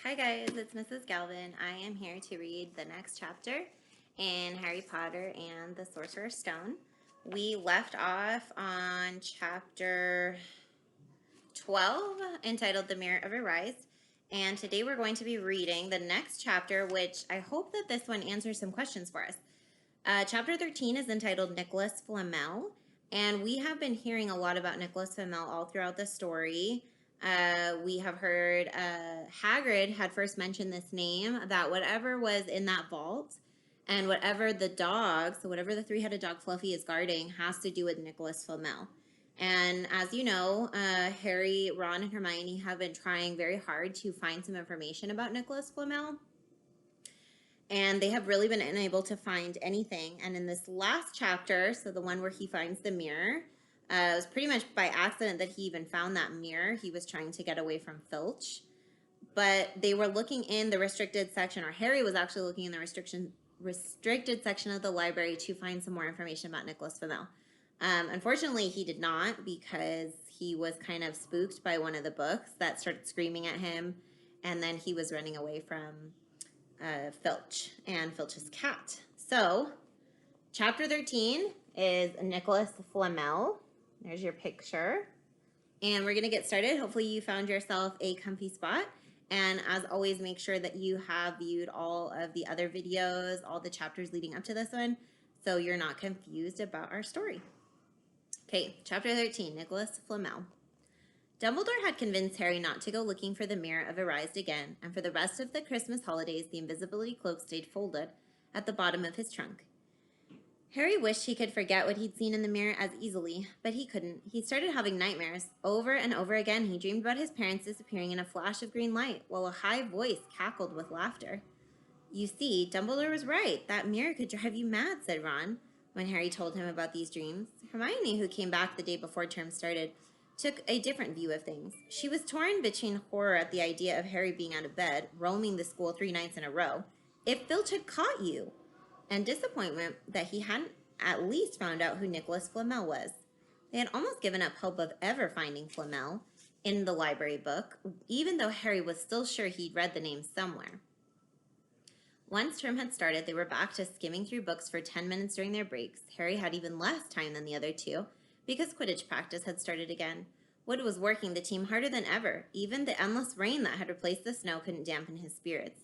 Hi guys, it's Mrs. Galvin. I am here to read the next chapter in Harry Potter and the Sorcerer's Stone. We left off on chapter 12 entitled The Mirror of Arise, and today we're going to be reading the next chapter, which I hope that this one answers some questions for us. Chapter 13 is entitled Nicolas Flamel, and we have been hearing a lot about Nicolas Flamel all throughout the story. We have heard Hagrid had first mentioned this name, that whatever was in that vault and whatever the dog, so whatever the three-headed dog Fluffy is guarding, has to do with Nicolas Flamel. And as you know, Harry, Ron, and Hermione have been trying very hard to find some information about Nicolas Flamel. And they have really been unable to find anything. And in this last chapter, so the one where he finds the mirror, it was pretty much by accident that he even found that mirror. He was trying to get away from Filch. But they were looking in the restricted section, or Harry was actually looking in the restricted section of the library to find some more information about Nicolas Flamel. Unfortunately, he did not, because he was kind of spooked by one of the books that started screaming at him, and then he was running away from Filch and Filch's cat. So, chapter 13 is Nicolas Flamel. There's your picture. And we're going to get started. Hopefully you found yourself a comfy spot. And as always, make sure that you have viewed all of the other videos, all the chapters leading up to this one, so you're not confused about our story. Okay, chapter 13, Nicolas Flamel. Dumbledore had convinced Harry not to go looking for the Mirror of Arise again, and for the rest of the Christmas holidays, the invisibility cloak stayed folded at the bottom of his trunk. Harry wished he could forget what he'd seen in the mirror as easily, but he couldn't. He started having nightmares. Over and over again, he dreamed about his parents disappearing in a flash of green light, while a high voice cackled with laughter. You see, Dumbledore was right. That mirror could drive you mad, said Ron, when Harry told him about these dreams. Hermione, who came back the day before term started, took a different view of things. She was torn between horror at the idea of Harry being out of bed, roaming the school 3 nights in a row, if Filch had caught you, and disappointment that he hadn't at least found out who Nicolas Flamel was. They had almost given up hope of ever finding Flamel in the library book, even though Harry was still sure he'd read the name somewhere. Once term had started, they were back to skimming through books for 10 minutes during their breaks. Harry had even less time than the other two, because Quidditch practice had started again. Wood was working the team harder than ever. Even the endless rain that had replaced the snow couldn't dampen his spirits.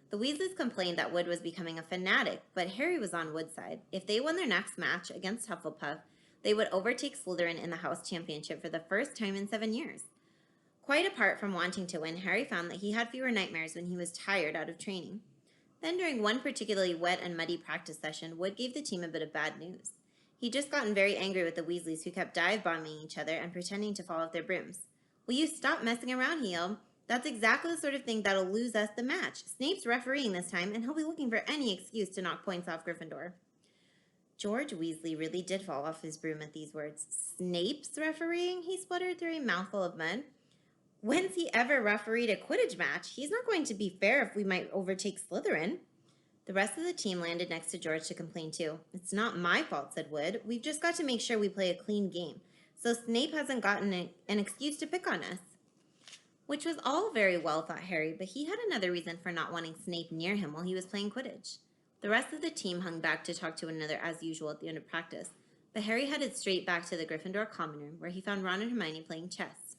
The Weasleys complained that Wood was becoming a fanatic, but Harry was on Wood's side. If they won their next match against Hufflepuff, they would overtake Slytherin in the house championship for the first time in 7 years. Quite apart from wanting to win, Harry found that he had fewer nightmares when he was tired out of training. Then during one particularly wet and muddy practice session, Wood gave the team a bit of bad news. He'd just gotten very angry with the Weasleys, who kept dive-bombing each other and pretending to fall off their brooms. Will you stop messing around, he yelled. That's exactly the sort of thing that'll lose us the match. Snape's refereeing this time, and he'll be looking for any excuse to knock points off Gryffindor. George Weasley really did fall off his broom at these words. Snape's refereeing? He spluttered through a mouthful of mud. When's he ever refereed a Quidditch match? He's not going to be fair if we might overtake Slytherin. The rest of the team landed next to George to complain too. It's not my fault, said Wood. We've just got to make sure we play a clean game, so Snape hasn't gotten an excuse to pick on us. Which was all very well, thought Harry, but he had another reason for not wanting Snape near him while he was playing Quidditch. The rest of the team hung back to talk to one another as usual at the end of practice, but Harry headed straight back to the Gryffindor common room, where he found Ron and Hermione playing chess.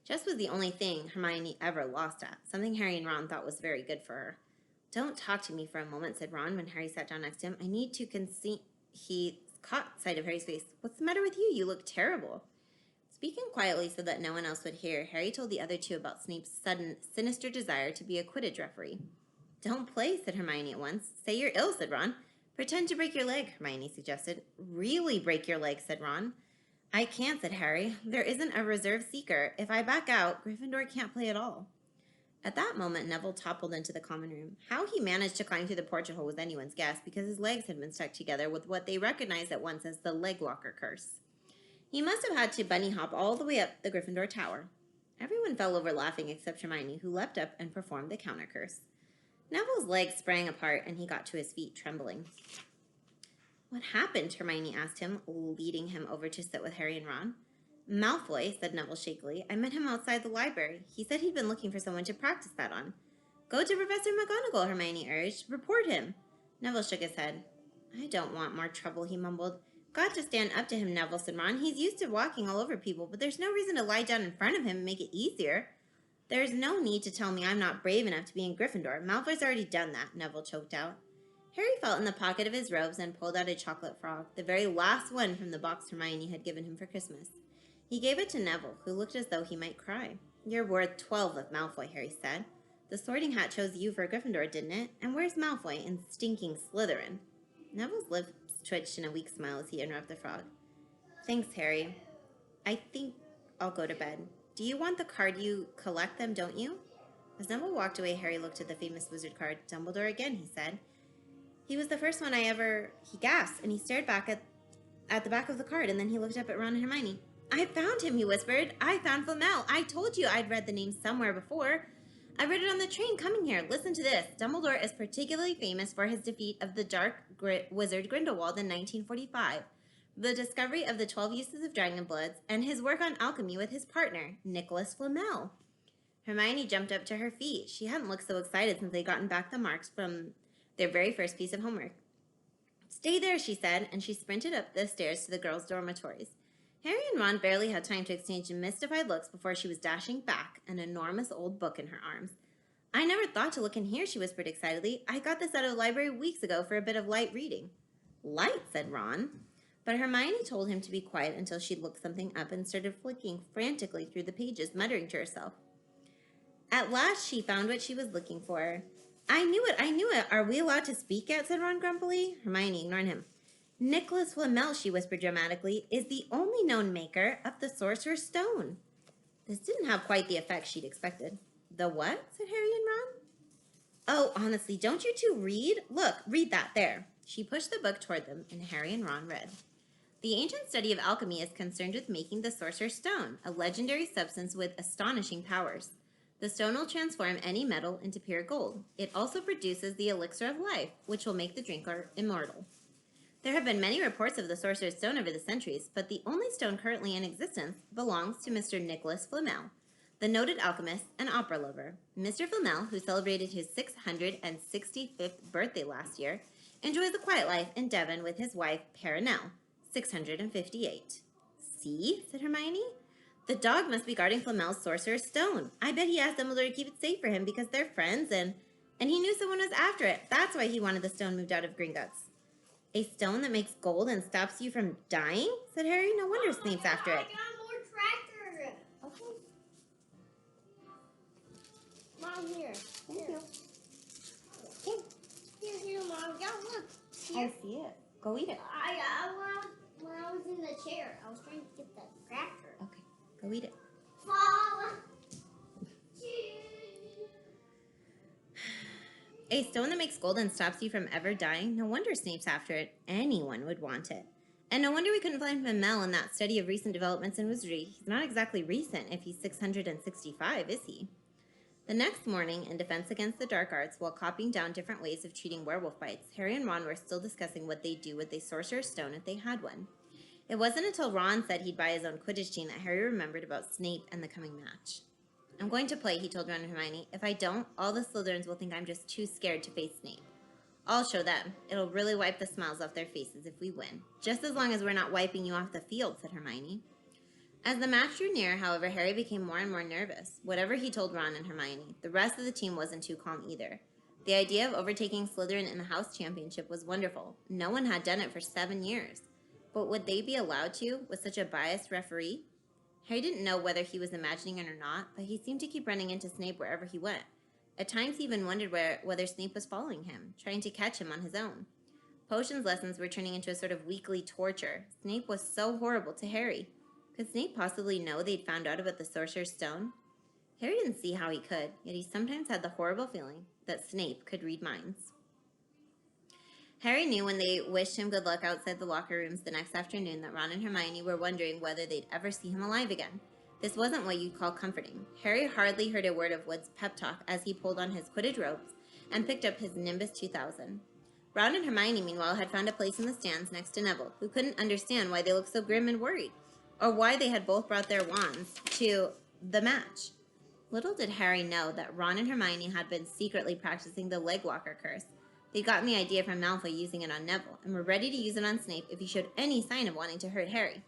Chess was the only thing Hermione ever lost at, something Harry and Ron thought was very good for her. Don't talk to me for a moment, said Ron when Harry sat down next to him. I need to concede. He caught sight of Harry's face. What's the matter with you? You look terrible. Speaking quietly so that no one else would hear, Harry told the other two about Snape's sudden, sinister desire to be a Quidditch referee. Don't play, said Hermione at once. Say you're ill, said Ron. Pretend to break your leg, Hermione suggested. Really break your leg, said Ron. I can't, said Harry. There isn't a reserve seeker. If I back out, Gryffindor can't play at all. At that moment, Neville toppled into the common room. How he managed to climb through the portal was anyone's guess, because his legs had been stuck together with what they recognized at once as the leg locker curse. He must have had to bunny hop all the way up the Gryffindor tower. Everyone fell over laughing except Hermione, who leapt up and performed the counter curse. Neville's legs sprang apart, and he got to his feet, trembling. What happened? Hermione asked him, leading him over to sit with Harry and Ron. Malfoy, said Neville shakily. I met him outside the library. He said he'd been looking for someone to practice that on. Go to Professor McGonagall, Hermione urged. Report him. Neville shook his head. I don't want more trouble, he mumbled. Got to stand up to him, Neville, said Ron. He's used to walking all over people, but there's no reason to lie down in front of him and make it easier. There's no need to tell me I'm not brave enough to be in Gryffindor. Malfoy's already done that, Neville choked out. Harry felt in the pocket of his robes and pulled out a chocolate frog, the very last one from the box Hermione had given him for Christmas. He gave it to Neville, who looked as though he might cry. You're worth 12 of Malfoy, Harry said. The Sorting Hat chose you for Gryffindor, didn't it? And where's Malfoy in stinking Slytherin? Neville's lips twitched in a weak smile as he interrupted the frog. Thanks, Harry. I think I'll go to bed. Do you want the card? You collect them, don't you? As Neville walked away, Harry looked at the famous wizard card. Dumbledore again, he said. He was the first one He gasped, and he stared back at the back of the card, and then he looked up at Ron and Hermione. I found him, he whispered. I found Flamel. I told you I'd read the name somewhere before. I read it on the train coming here. Listen to this. Dumbledore is particularly famous for his defeat of the dark wizard Grindelwald in 1945, the discovery of the 12 uses of dragon bloods, and his work on alchemy with his partner, Nicolas Flamel. Hermione jumped up to her feet. She hadn't looked so excited since they'd gotten back the marks from their very first piece of homework. Stay there, she said, and she sprinted up the stairs to the girls' dormitories. Harry and Ron barely had time to exchange mystified looks before she was dashing back, an enormous old book in her arms. I never thought to look in here, she whispered excitedly. I got this out of the library weeks ago for a bit of light reading. Light, said Ron. But Hermione told him to be quiet until she'd looked something up and started flicking frantically through the pages, muttering to herself. At last she found what she was looking for. I knew it. Are we allowed to speak yet? Said Ron grumpily. Hermione ignored him. Nicolas Flamel, she whispered dramatically, is the only known maker of the Sorcerer's Stone. This didn't have quite the effect she'd expected. The what? Said Harry and Ron. Oh, honestly, don't you two read? Look, read that there. She pushed the book toward them, and Harry and Ron read. The ancient study of alchemy is concerned with making the Sorcerer's Stone, a legendary substance with astonishing powers. The stone will transform any metal into pure gold. It also produces the elixir of life, which will make the drinker immortal. There have been many reports of the Sorcerer's Stone over the centuries, but the only stone currently in existence belongs to Mr. Nicolas Flamel, the noted alchemist and opera lover. Mr. Flamel, who celebrated his 665th birthday last year, enjoys a quiet life in Devon with his wife, Perenelle, 658. See? Said Hermione. The dog must be guarding Flamel's Sorcerer's Stone. I bet he asked Dumbledore to keep it safe for him because they're friends and he knew someone was after it. That's why he wanted the stone moved out of Gringotts. A stone that makes gold and stops you from dying? Said Harry. No wonder Snape's after it. I got more tractor. Okay. Mom, here. Thank you. Here, Mom. Yeah, look. I Here. see it. Go eat it. When I was in the chair, I was trying to get that tractor. Okay, go eat it. Fall. A stone that makes gold and stops you from ever dying? No wonder Snape's after it. Anyone would want it. And no wonder we couldn't find Flamel in that study of recent developments in wizardry. He's not exactly recent if he's 665, is he? The next morning, in defense against the dark arts, while copying down different ways of treating werewolf bites, Harry and Ron were still discussing what they'd do with a Sorcerer's Stone if they had one. It wasn't until Ron said he'd buy his own Quidditch team that Harry remembered about Snape and the coming match. I'm going to play, he told Ron and Hermione. If I don't, all the Slytherins will think I'm just too scared to face Snape. I'll show them. It'll really wipe the smiles off their faces if we win. Just as long as we're not wiping you off the field, said Hermione. As the match drew near, however, Harry became more and more nervous. Whatever he told Ron and Hermione, the rest of the team wasn't too calm either. The idea of overtaking Slytherin in the House Championship was wonderful. No one had done it for 7 years. But would they be allowed to, with such a biased referee? Harry didn't know whether he was imagining it or not, but he seemed to keep running into Snape wherever he went. At times he even wondered whether Snape was following him, trying to catch him on his own. Potions lessons were turning into a sort of weekly torture. Snape was so horrible to Harry. Could Snape possibly know they'd found out about the Sorcerer's Stone? Harry didn't see how he could, yet he sometimes had the horrible feeling that Snape could read minds. Harry knew when they wished him good luck outside the locker rooms the next afternoon that Ron and Hermione were wondering whether they'd ever see him alive again. This wasn't what you'd call comforting. Harry hardly heard a word of Wood's pep talk as he pulled on his Quidditch ropes and picked up his Nimbus 2000. Ron and Hermione, meanwhile, had found a place in the stands next to Neville, who couldn't understand why they looked so grim and worried. or why they had both brought their wands to the match. Little did Harry know that Ron and Hermione had been secretly practicing the Legwalker curse. They'd gotten the idea from Malfoy using it on Neville, and were ready to use it on Snape if he showed any sign of wanting to hurt Harry.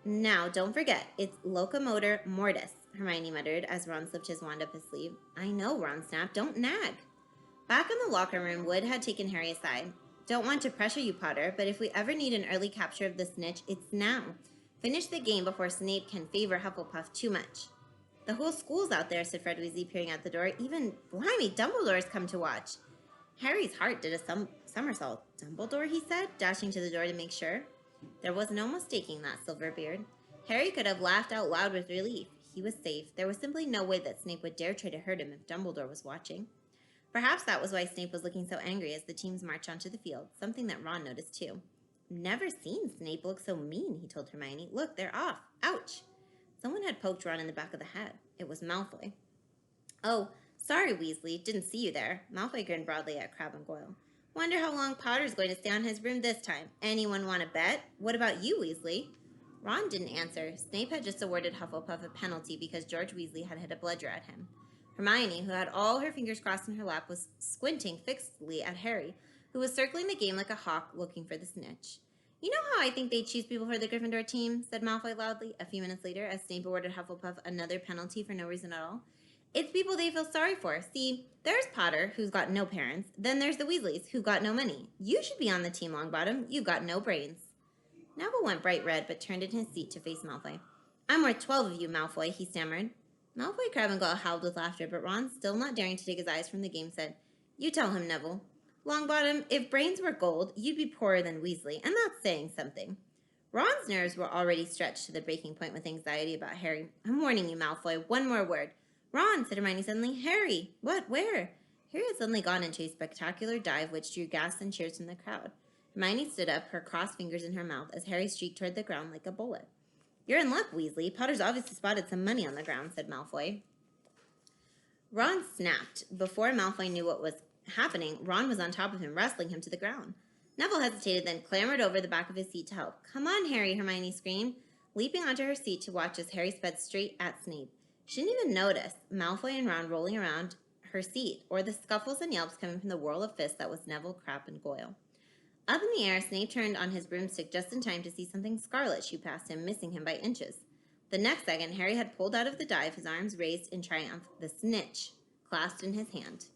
Now, don't forget, it's locomotor mortis, Hermione muttered as Ron slipped his wand up his sleeve. I know, Ron snapped. Don't nag. Back in the locker room, Wood had taken Harry aside. Don't want to pressure you, Potter, but if we ever need an early capture of the snitch, it's now. Finish the game before Snape can favor Hufflepuff too much. The whole school's out there, said Fred Weasley, peering out the door. Even, blimey, Dumbledore's come to watch. Harry's heart did a somersault. Dumbledore, he said, dashing to the door to make sure. There was no mistaking that Silverbeard. Harry could have laughed out loud with relief. He was safe. There was simply no way that Snape would dare try to hurt him if Dumbledore was watching. Perhaps that was why Snape was looking so angry as the teams marched onto the field, something that Ron noticed too. Never seen Snape look so mean, he told Hermione. Look, they're off. Ouch. Someone had poked Ron in the back of the head. It was Malfoy. Oh, sorry, Weasley. Didn't see you there. Malfoy grinned broadly at Crabbe and Goyle. Wonder how long Potter's going to stay on his broom this time. Anyone want to bet? What about you, Weasley? Ron didn't answer. Snape had just awarded Hufflepuff a penalty because George Weasley had hit a bludger at him. Hermione, who had all her fingers crossed in her lap, was squinting fixedly at Harry, who was circling the game like a hawk looking for the snitch. You know how I think they choose people for the Gryffindor team, said Malfoy loudly, a few minutes later, as Snape awarded Hufflepuff another penalty for no reason at all. It's people they feel sorry for. See, there's Potter, who's got no parents. Then there's the Weasleys, who got no money. You should be on the team, Longbottom. You've got no brains. Neville went bright red, but turned in his seat to face Malfoy. I'm worth 12 of you, Malfoy, he stammered. Malfoy, Crabbe, and Goyle howled with laughter, but Ron, still not daring to take his eyes from the game, said, You tell him, Neville. Longbottom, if brains were gold, you'd be poorer than Weasley, and that's saying something. Ron's nerves were already stretched to the breaking point with anxiety about Harry. I'm warning you, Malfoy. One more word. Ron, said Hermione suddenly. Harry! What? Where? Harry had suddenly gone into a spectacular dive which drew gasps and cheers from the crowd. Hermione stood up, her crossed fingers in her mouth, as Harry streaked toward the ground like a bullet. You're in luck, Weasley. Potter's obviously spotted some money on the ground, said Malfoy. Ron snapped. Before Malfoy knew what was happening, Ron was on top of him, wrestling him to the ground. Neville hesitated, then clambered over the back of his seat to help. Come on, Harry, Hermione screamed, leaping onto her seat to watch as Harry sped straight at Snape. She didn't even notice Malfoy and Ron rolling around her seat, or the scuffles and yelps coming from the whirl of fists that was Neville, Crabbe, and Goyle. Up in the air, Snape turned on his broomstick just in time to see something scarlet shoot past him, missing him by inches. The next second, Harry had pulled out of the dive, his arms raised in triumph, the snitch clasped in his hand.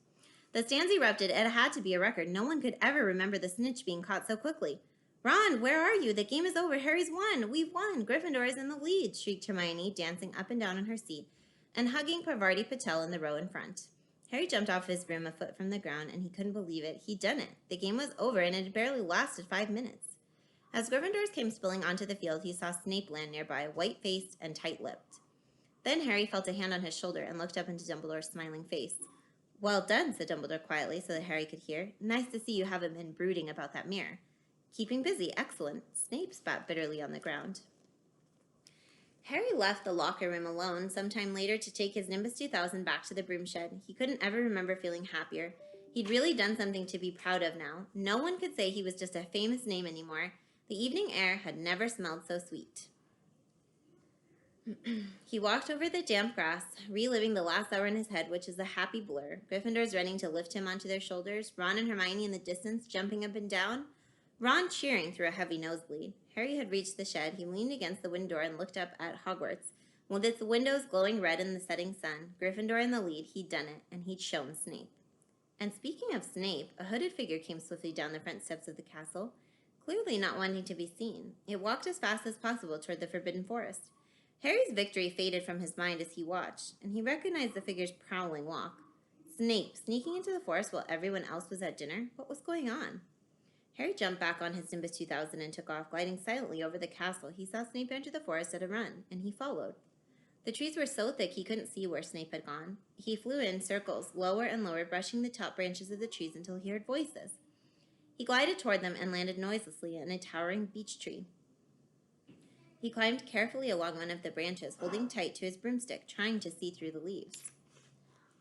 The stands erupted. It had to be a record. No one could ever remember the snitch being caught so quickly. Ron, where are you? The game is over. Harry's won. We've won. Gryffindor is in the lead, shrieked Hermione, dancing up and down on her seat and hugging Parvati Patel in the row in front. Harry jumped off his broom a foot from the ground, and he couldn't believe it. He'd done it. The game was over, and it had barely lasted 5 minutes. As Gryffindors came spilling onto the field, he saw Snape land nearby, white-faced and tight-lipped. Then Harry felt a hand on his shoulder and looked up into Dumbledore's smiling face. Well done, said Dumbledore quietly so that Harry could hear. Nice to see you haven't been brooding about that mirror. Keeping busy, excellent. Snape spat bitterly on the ground. Harry left the locker room alone sometime later to take his Nimbus 2000 back to the broom shed. He couldn't ever remember feeling happier. He'd really done something to be proud of now. No one could say he was just a famous name anymore. The evening air had never smelled so sweet. He walked over the damp grass, reliving the last hour in his head, which is a happy blur. Gryffindors running to lift him onto their shoulders, Ron and Hermione in the distance jumping up and down, Ron cheering through a heavy nosebleed. Harry had reached the shed. He leaned against the wooden door and looked up at Hogwarts. With its windows glowing red in the setting sun, Gryffindor in the lead, he'd done it, and he'd shown Snape. And speaking of Snape, a hooded figure came swiftly down the front steps of the castle, clearly not wanting to be seen. It walked as fast as possible toward the Forbidden Forest. Harry's victory faded from his mind as he watched, and he recognized the figure's prowling walk. Snape, sneaking into the forest while everyone else was at dinner? What was going on? Harry jumped back on his Nimbus 2000 and took off, gliding silently over the castle. He saw Snape enter the forest at a run, and he followed. The trees were so thick he couldn't see where Snape had gone. He flew in circles, lower and lower, brushing the top branches of the trees until he heard voices. He glided toward them and landed noiselessly in a towering beech tree. He climbed carefully along one of the branches, holding tight to his broomstick, trying to see through the leaves.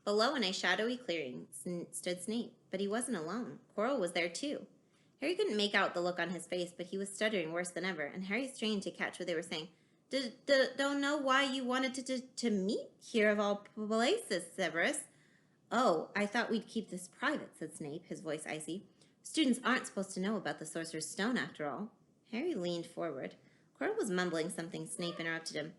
Below, in a shadowy clearing, stood Snape, but he wasn't alone. Quirrell was there too. Harry couldn't make out the look on his face, but he was stuttering worse than ever, and Harry strained to catch what they were saying. Don't know why you wanted to meet here of all places, Severus. Oh, I thought we'd keep this private, said Snape, his voice icy. Students aren't supposed to know about the Sorcerer's Stone, after all. Harry leaned forward. Quirrell was mumbling something. Snape interrupted him.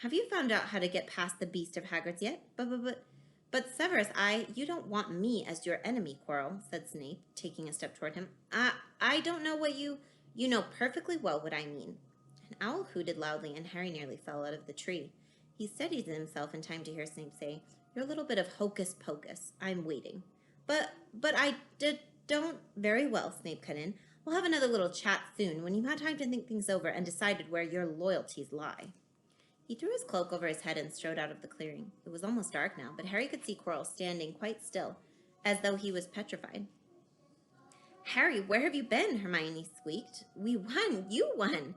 Have you found out how to get past the beast of Hagrid's yet? But Severus, you don't want me as your enemy, Quirrell, said Snape, taking a step toward him. I don't know what you know perfectly well what I mean. An owl hooted loudly, and Harry nearly fell out of the tree. He steadied himself in time to hear Snape say, You're a little bit of hocus pocus. I'm waiting. But don't. Very well, Snape cut in. We'll have another little chat soon when you've had time to think things over and decided where your loyalties lie. He threw his cloak over his head and strode out of the clearing. It was almost dark now, but Harry could see Quirrell standing quite still, as though he was petrified. Harry, where have you been? Hermione squeaked. We won. You won.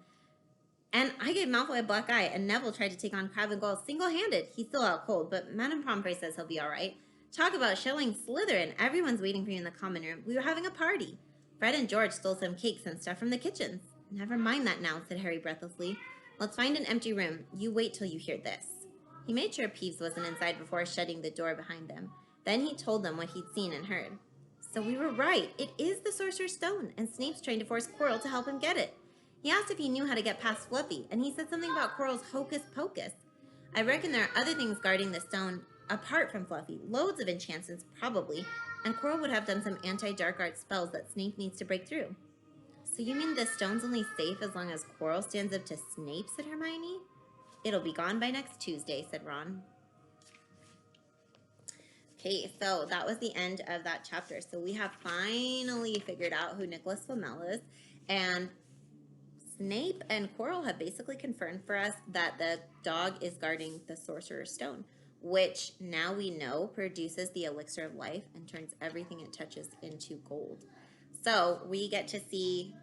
And I gave Malfoy a black eye, and Neville tried to take on Crabbe and Goyle single-handed. He's still out cold, but Madame Pomfrey says he'll be all right. Talk about showing Slytherin. Everyone's waiting for you in the common room. We were having a party. Fred and George stole some cakes and stuff from the kitchens. Never mind that now, said Harry breathlessly. Let's find an empty room. You wait till you hear this. He made sure Peeves wasn't inside before shutting the door behind them. Then he told them what he'd seen and heard. So we were right. It is the Sorcerer's Stone, and Snape's trying to force Quirrell to help him get it. He asked if he knew how to get past Fluffy, and he said something about Quirrell's hocus pocus. I reckon there are other things guarding the stone apart from Fluffy. Loads of enchantments, probably, and Quirrell would have done some anti-dark art spells that Snape needs to break through. So you mean the stone's only safe as long as Quirrell stands up to Snape, said Hermione? It'll be gone by next Tuesday, said Ron. Okay, so that was the end of that chapter. So we have finally figured out who Nicolas Flamel is, and Snape and Quirrell have basically confirmed for us that the dog is guarding the Sorcerer's Stone, which now we know produces the elixir of life and turns everything it touches into gold. So we get to see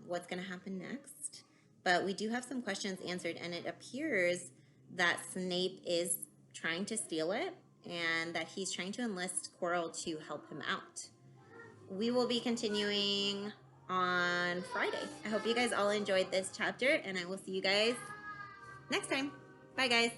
what's going to happen next. But we do have some questions answered, and it appears that Snape is trying to steal it and that he's trying to enlist Quirrell to help him out. We will be continuing on Friday. I hope you guys all enjoyed this chapter, and I will see you guys next time. Bye, guys.